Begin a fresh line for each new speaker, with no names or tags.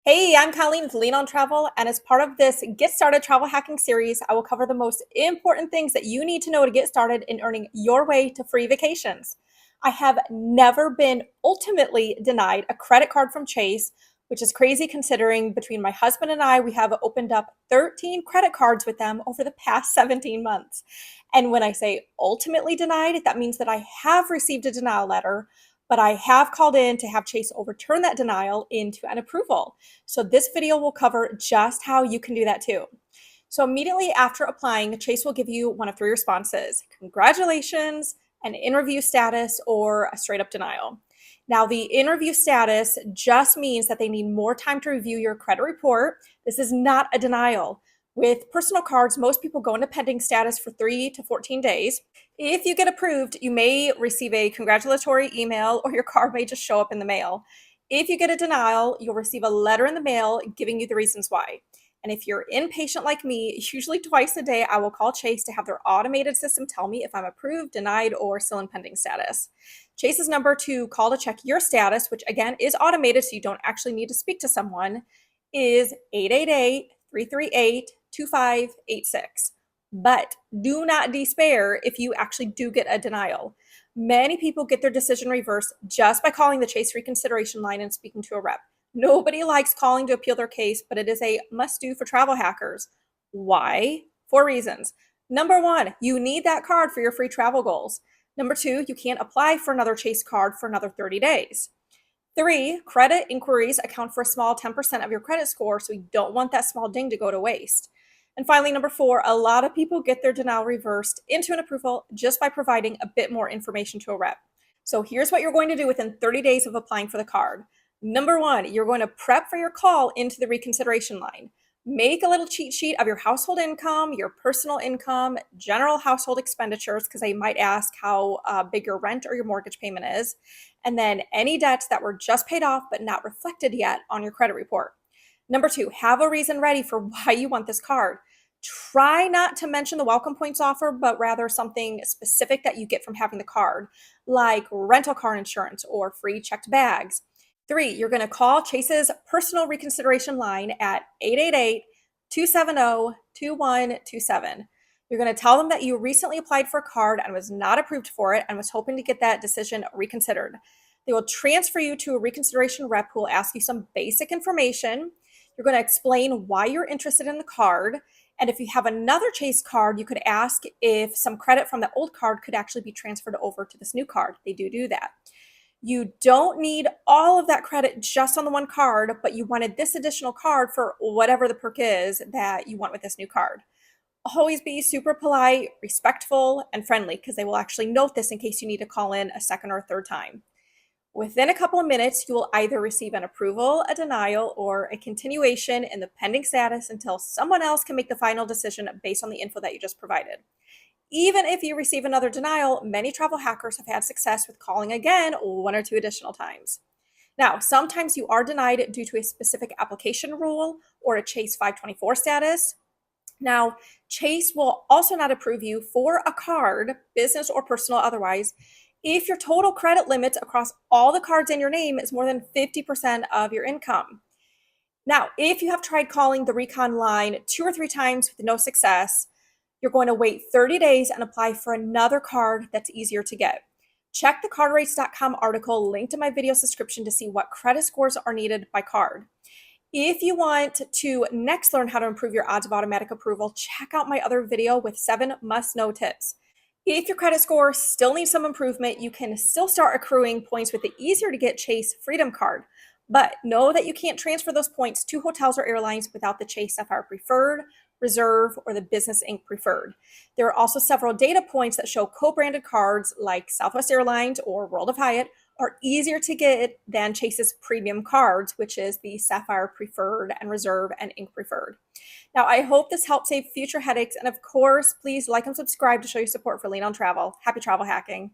Hey, I'm Colleen with Leen on Travel, and as part of this Get Started Travel Hacking series, I will cover the most important things that you need to know to get started in earning your way to free vacations. I have never been ultimately denied a credit card from Chase, which is crazy considering between my husband and I, we have opened up 13 credit cards with them over the past 17 months. And when I say ultimately denied, that means that I have received a denial letter, but I have called in to have Chase overturn that denial into an approval. So this video will cover just how you can do that too. So immediately after applying, Chase will give you one of three responses: congratulations, an interview status, or a straight up denial. Now, the interview status just means that they need more time to review your credit report. This is not a denial. With personal cards, most people go into pending status for 3 to 14 days. If you get approved, you may receive a congratulatory email or your card may just show up in the mail. If you get a denial, you'll receive a letter in the mail giving you the reasons why. And if you're impatient like me, usually twice a day, I will call Chase to have their automated system tell me if I'm approved, denied, or still in pending status. Chase's number to call to check your status, which again is automated so you don't actually need to speak to someone, is 888-338-2586. But do not despair if you actually do get a denial. Many people get their decision reversed just by calling the Chase Reconsideration line and speaking to a rep. Nobody likes calling to appeal their case, but it is a must do for travel hackers. Why? Four reasons. Number one, you need that card for your free travel goals. Number two, you can't apply for another Chase card for another 30 days. Three, credit inquiries account for a small 10% of your credit score, so you don't want that small ding to go to waste. And finally, number four, a lot of people get their denial reversed into an approval just by providing a bit more information to a rep. So here's what you're going to do within 30 days of applying for the card. Number one, you're going to prep for your call into the reconsideration line. Make a little cheat sheet of your household income, your personal income, general household expenditures, because they might ask how big your rent or your mortgage payment is, and then any debts that were just paid off but not reflected yet on your credit report. Number two, have a reason ready for why you want this card. Try not to mention the welcome points offer, but rather something specific that you get from having the card, like rental car insurance or free checked bags. Three, you're going to call Chase's personal reconsideration line at 888-270-2127. You're going to tell them that you recently applied for a card and was not approved for it and was hoping to get that decision reconsidered. They will transfer you to a reconsideration rep who will ask you some basic information. You're going to explain why you're interested in the card. And if you have another Chase card, you could ask if some credit from the old card could actually be transferred over to this new card. They do that. You don't need all of that credit just on the one card, but you wanted this additional card for whatever the perk is that you want with this new card. Always be super polite, respectful, and friendly because they will actually note this in case you need to call in a second or third time. Within a couple of minutes, you will either receive an approval, a denial, or a continuation in the pending status until someone else can make the final decision based on the info that you just provided. Even if you receive another denial, many travel hackers have had success with calling again one or two additional times. Now, sometimes you are denied due to a specific application rule or a Chase 524 status. Now, Chase will also not approve you for a card, business or personal otherwise, if your total credit limit across all the cards in your name is more than 50% of your income. Now, if you have tried calling the recon line 2 or 3 times with no success, you're going to wait 30 days and apply for another card that's easier to get. Check the cardrates.com article linked in my video description to see what credit scores are needed by card. If you want to next learn how to improve your odds of automatic approval, check out my other video with 7 must-know tips. If your credit score still needs some improvement, you can still start accruing points with the easier to get Chase Freedom Card. But know that you can't transfer those points to hotels or airlines without the Chase Sapphire Preferred, Reserve, or the Business Inc. Preferred. There are also several data points that show co-branded cards like Southwest Airlines or World of Hyatt are easier to get than Chase's premium cards, which is the Sapphire Preferred and Reserve and Inc. Preferred. Now, I hope this helps save future headaches. And of course, please like and subscribe to show your support for Leen on Travel. Happy travel hacking.